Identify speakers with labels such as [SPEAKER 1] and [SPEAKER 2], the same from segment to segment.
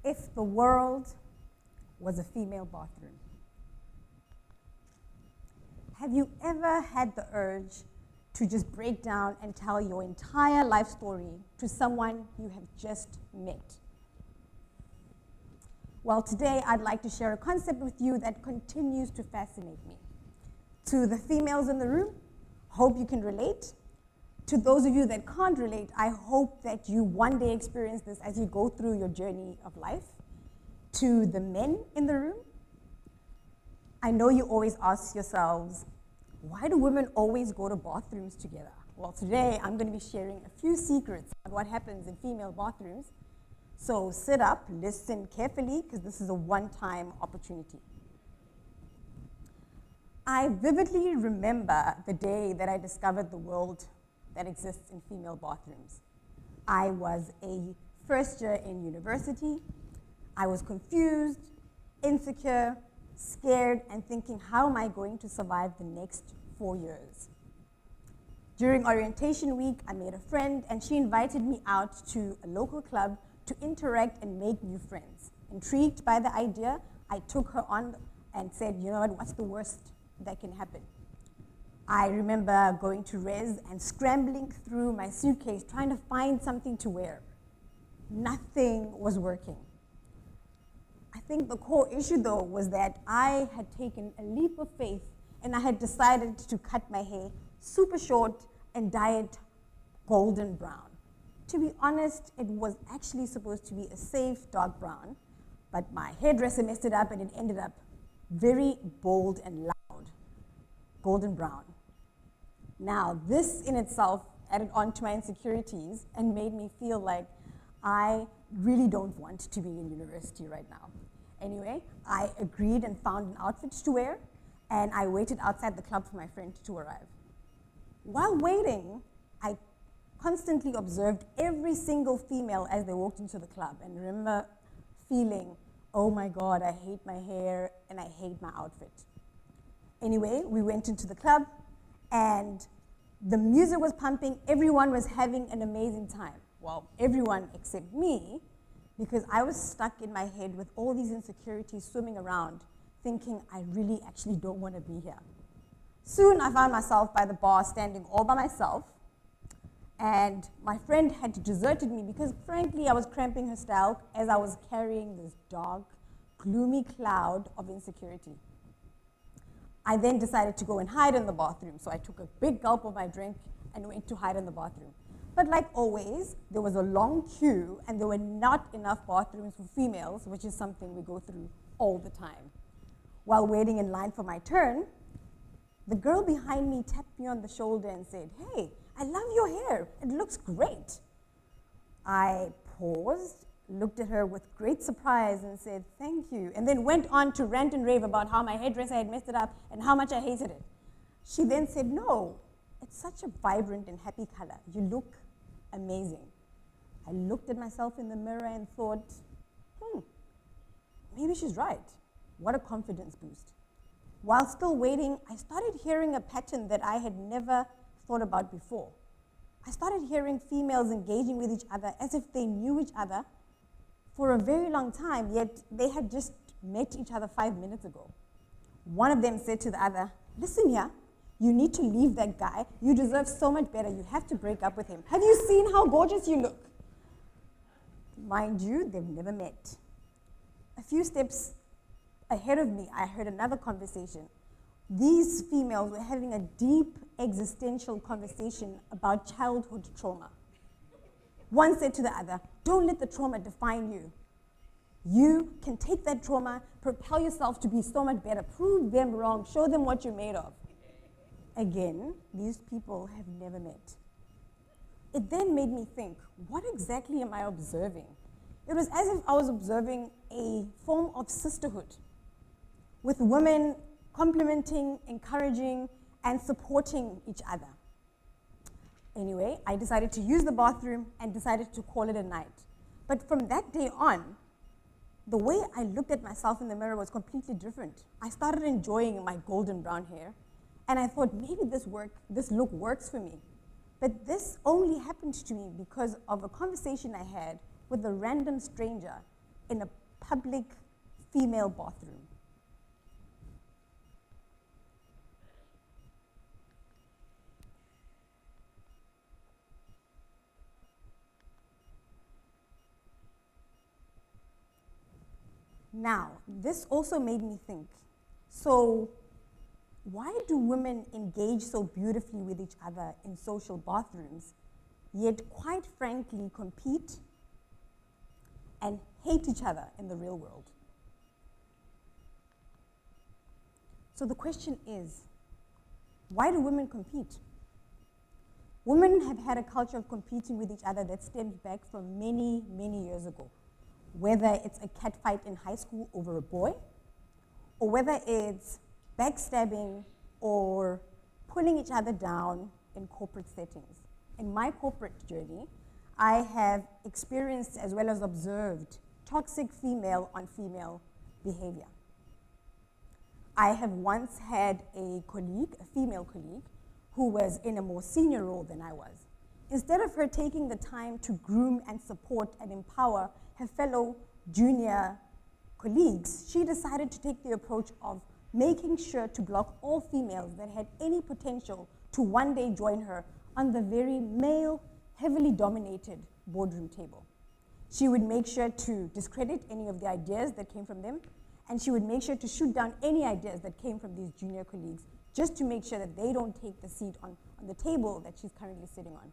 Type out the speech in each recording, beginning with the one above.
[SPEAKER 1] If the world was a female bathroom. Have you ever had the urge to just break down and tell your entire life story to someone you have just met? Well, today I'd like to share a concept with you that continues to fascinate me. To the females in the room, hope you can relate. To those of you that can't relate, I hope that you one day experience this as you go through your journey of life. To the men in the room, I know you always ask yourselves, why do women always go to bathrooms together? Well, today I'm going to be sharing a few secrets on what happens in female bathrooms. So sit up, listen carefully, because this is a one-time opportunity. I vividly remember the day that I discovered the world that exists in female bathrooms. I was a first year in university. I was confused, insecure, scared, and thinking, how am I going to survive the next 4 years? During orientation week, I made a friend, and she invited me out to a local club to interact and make new friends. Intrigued by the idea, I took her on and said, you know what, what's the worst that can happen? I remember going to Res and scrambling through my suitcase, trying to find something to wear. Nothing was working. I think the core issue, though, was that I had taken a leap of faith and I had decided to cut my hair super short and dye it golden brown. To be honest, it was actually supposed to be a safe dark brown, but my hairdresser messed it up and it ended up very bold and loud, golden brown. Now, this in itself added on to my insecurities and made me feel like I really don't want to be in university right now. Anyway, I agreed and found an outfit to wear, and I waited outside the club for my friend to arrive. While waiting, I constantly observed every single female as they walked into the club, and remember feeling, oh my God, I hate my hair and I hate my outfit. Anyway, we went into the club, and the music was pumping, everyone was having an amazing time. Well, everyone except me, because I was stuck in my head with all these insecurities swimming around, thinking I really actually don't want to be here. Soon I found myself by the bar standing all by myself, and my friend had deserted me because frankly I was cramping her style as I was carrying this dark, gloomy cloud of insecurity. I then decided to go and hide in the bathroom, so I took a big gulp of my drink and went to hide in the bathroom. But like always, there was a long queue and there were not enough bathrooms for females, which is something we go through all the time. While waiting in line for my turn, the girl behind me tapped me on the shoulder and said, hey, I love your hair, it looks great. I paused, looked at her with great surprise and said, thank you, and then went on to rant and rave about how my hairdresser had messed it up and how much I hated it. She then said, no, it's such a vibrant and happy color. You look amazing. I looked at myself in the mirror and thought, maybe she's right. What a confidence boost. While still waiting, I started hearing a pattern that I had never thought about before. I started hearing females engaging with each other as if they knew each other for a very long time, yet they had just met each other 5 minutes ago. One of them said to the other, listen here, you need to leave that guy. You deserve so much better. You have to break up with him. Have you seen how gorgeous you look? Mind you, they've never met. A few steps ahead of me, I heard another conversation. These females were having a deep existential conversation about childhood trauma. One said to the other, don't let the trauma define you. You can take that trauma, propel yourself to be so much better, prove them wrong, show them what you're made of. Again, these people have never met. It then made me think, what exactly am I observing? It was as if I was observing a form of sisterhood, with women complimenting, encouraging, and supporting each other. Anyway, I decided to use the bathroom and decided to call it a night. But from that day on, the way I looked at myself in the mirror was completely different. I started enjoying my golden brown hair, and I thought maybe this look works for me. But this only happened to me because of a conversation I had with a random stranger in a public female bathroom? Now, this also made me think, so why do women engage so beautifully with each other in social bathrooms, yet quite frankly compete and hate each other in the real world? So the question is, why do women compete? Women have had a culture of competing with each other that stems back from many, many years ago. Whether it's a cat fight in high school over a boy, or whether it's backstabbing or pulling each other down in corporate settings. In my corporate journey, I have experienced as well as observed toxic female on female behavior. I have once had a colleague, a female colleague, who was in a more senior role than I was. Instead of her taking the time to groom and support and empower her fellow junior colleagues, she decided to take the approach of making sure to block all females that had any potential to one day join her on the very male, heavily dominated boardroom table. She would make sure to discredit any of the ideas that came from them, and she would make sure to shoot down any ideas that came from these junior colleagues, just to make sure that they don't take the seat on the table that she's currently sitting on.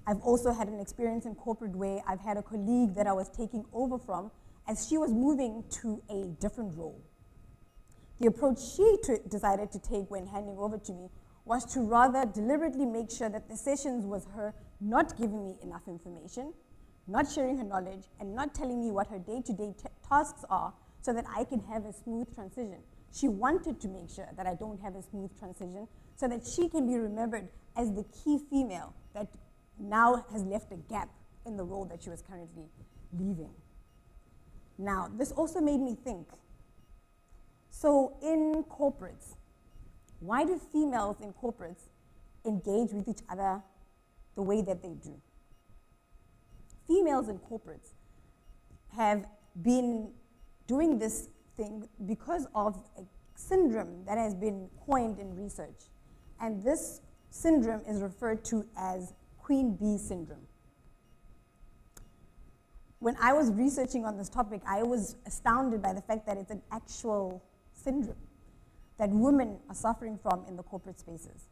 [SPEAKER 1] I've also had an experience in corporate where I've had a colleague that I was taking over from as she was moving to a different role. The approach she decided to take when handing over to me was to rather deliberately make sure that the sessions was her not giving me enough information, not sharing her knowledge, and not telling me what her day-to-day tasks are so that I can have a smooth transition. She wanted to make sure that I don't have a smooth transition so that she can be remembered as the key female that now has left a gap in the role that she was currently leaving. Now, this also made me think, so in corporates, why do females in corporates engage with each other the way that they do? Females in corporates have been doing this thing because of a syndrome that has been coined in research. And this syndrome is referred to as Queen Bee syndrome. When I was researching on this topic, I was astounded by the fact that it's an actual syndrome that women are suffering from in the corporate spaces.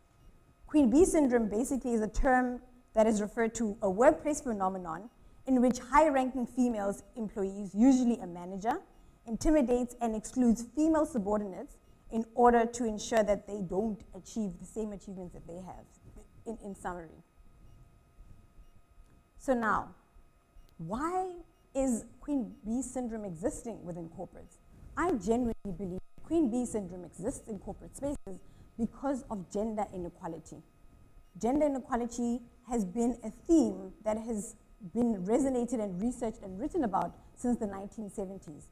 [SPEAKER 1] Queen Bee syndrome basically is a term that is referred to a workplace phenomenon in which high-ranking female employees, usually a manager, intimidates and excludes female subordinates in order to ensure that they don't achieve the same achievements that they have, in summary. So now, why is Queen Bee syndrome existing within corporates? I genuinely believe Queen Bee syndrome exists in corporate spaces because of gender inequality. Gender inequality has been a theme that has been resonated and researched and written about since the 1970s.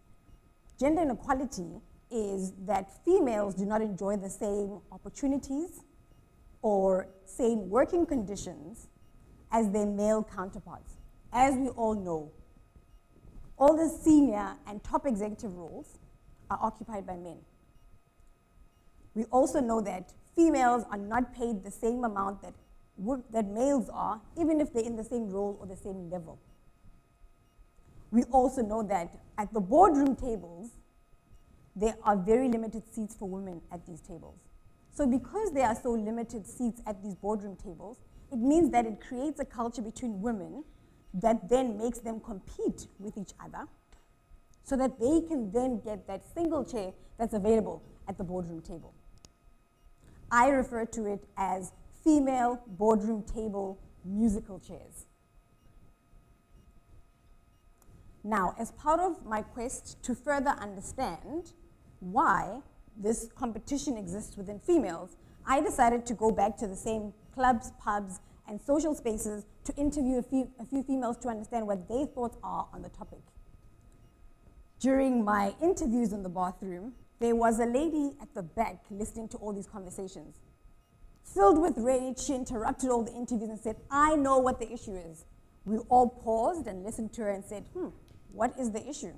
[SPEAKER 1] Gender inequality is that females do not enjoy the same opportunities or same working conditions as their male counterparts. As we all know, all the senior and top executive roles are occupied by men. We also know that females are not paid the same amount that males are, even if they're in the same role or the same level. We also know that at the boardroom tables, there are very limited seats for women at these tables. So because there are so limited seats at these boardroom tables, it means that it creates a culture between women that then makes them compete with each other so that they can then get that single chair that's available at the boardroom table. I refer to it as female boardroom table musical chairs. Now, as part of my quest to further understand why this competition exists within females, I decided to go back to the same clubs, pubs, and social spaces to interview a few females to understand what their thoughts are on the topic. During my interviews in the bathroom, there was a lady at the back listening to all these conversations. Filled with rage, she interrupted all the interviews and said, "I know what the issue is." We all paused and listened to her and said, what is the issue?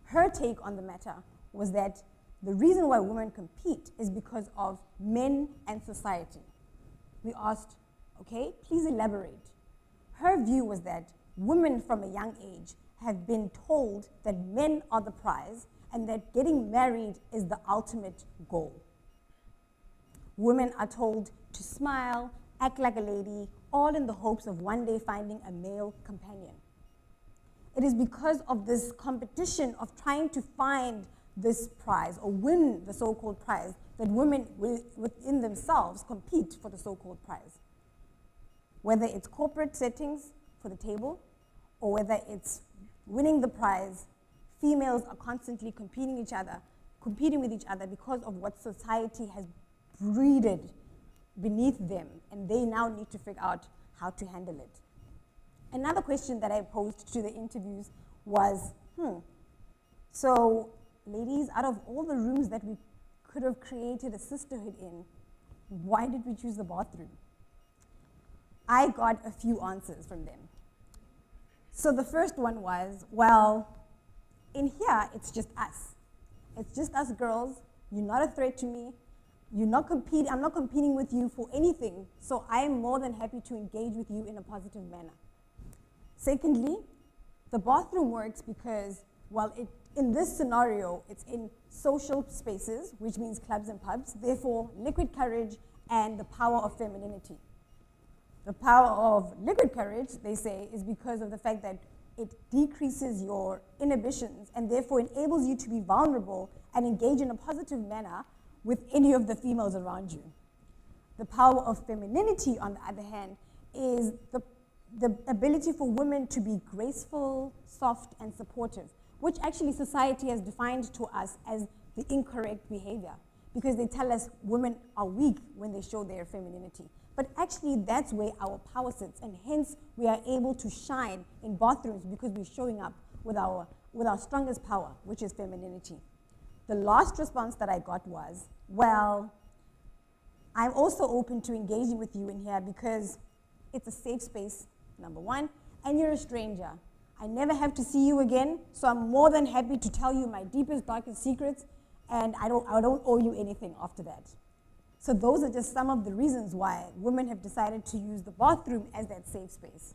[SPEAKER 1] Her take on the matter was that the reason why women compete is because of men and society. We asked, okay, please elaborate. Her view was that women from a young age have been told that men are the prize and that getting married is the ultimate goal. Women are told to smile, act like a lady, all in the hopes of one day finding a male companion. It is because of this competition of trying to find this prize or win the so-called prize that women within themselves compete for the so-called prize. Whether it's corporate settings for the table or whether it's winning the prize, females are constantly competing with each other because of what society has breeded beneath them, and they now need to figure out how to handle it. Another question that I posed to the interviews was, so ladies, out of all the rooms that we could have created a sisterhood in, why did we choose the bathroom? I got a few answers from them. So the first one was, well, in here, it's just us. It's just us girls. You're not a threat to me. I'm not competing with you for anything, so I am more than happy to engage with you in a positive manner. Secondly, the bathroom works because, well, in this scenario, it's in social spaces, which means clubs and pubs, therefore liquid courage and the power of femininity. The power of liquid courage, they say, is because of the fact that it decreases your inhibitions and therefore enables you to be vulnerable and engage in a positive manner with any of the females around you. The power of femininity, on the other hand, is the ability for women to be graceful, soft, and supportive, which actually society has defined to us as the incorrect behavior, because they tell us women are weak when they show their femininity. But actually, that's where our power sits, and hence we are able to shine in bathrooms because we're showing up with our strongest power, which is femininity. The last response that I got was, well, I'm also open to engaging with you in here because it's a safe space, number one, and you're a stranger. I never have to see you again, so I'm more than happy to tell you my deepest, darkest secrets, and I don't owe you anything after that. So those are just some of the reasons why women have decided to use the bathroom as that safe space.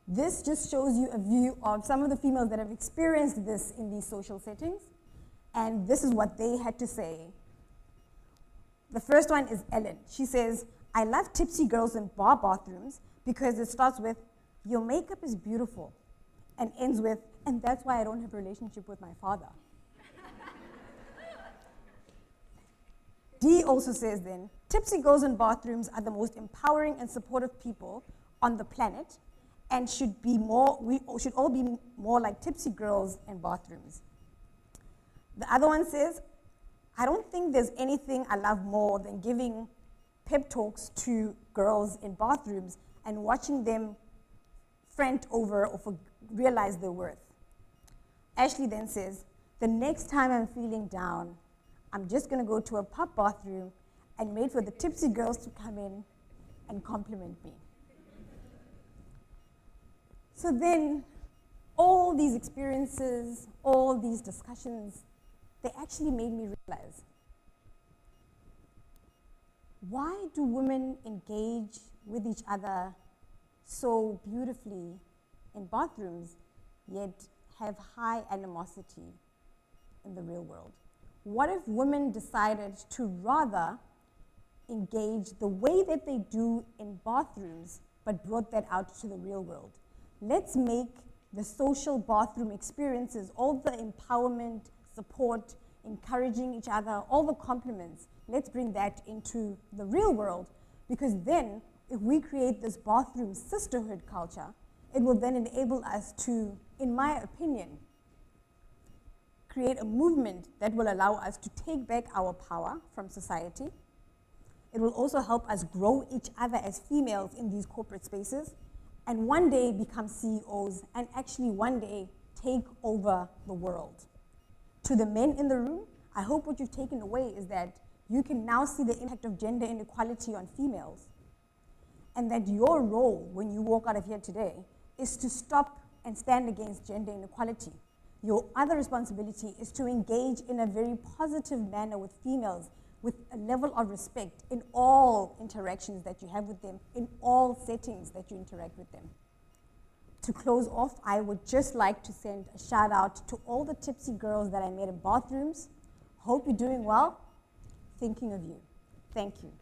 [SPEAKER 1] This just shows you a view of some of the females that have experienced this in these social settings, and this is what they had to say. The first one is Ellen. She says, I love tipsy girls in bar bathrooms because it starts with, your makeup is beautiful, and ends with, and that's why I don't have a relationship with my father. Dee also says then, tipsy girls in bathrooms are the most empowering and supportive people on the planet and we should all be more like tipsy girls in bathrooms. The other one says, I don't think there's anything I love more than giving pep talks to girls in bathrooms and watching them front over or realize their worth. Ashley then says, the next time I'm feeling down, I'm just going to go to a pub bathroom and wait for the tipsy girls to come in and compliment me. So then, all these experiences, all these discussions, they actually made me realize, why do women engage with each other so beautifully in bathrooms, yet have high animosity in the real world? What if women decided to rather engage the way that they do in bathrooms, but brought that out to the real world? Let's make the social bathroom experiences, all the empowerment, support, encouraging each other, all the compliments, let's bring that into the real world, because then if we create this bathroom sisterhood culture, it will then enable us to, in my opinion, create a movement that will allow us to take back our power from society. It will also help us grow each other as females in these corporate spaces, and one day become CEOs, and actually one day take over the world. To the men in the room, I hope what you've taken away is that you can now see the impact of gender inequality on females, and that your role when you walk out of here today is to stop and stand against gender inequality. Your other responsibility is to engage in a very positive manner with females, with a level of respect in all interactions that you have with them, in all settings that you interact with them. To close off, I would just like to send a shout out to all the tipsy girls that I met in bathrooms. Hope you're doing well. Thinking of you. Thank you.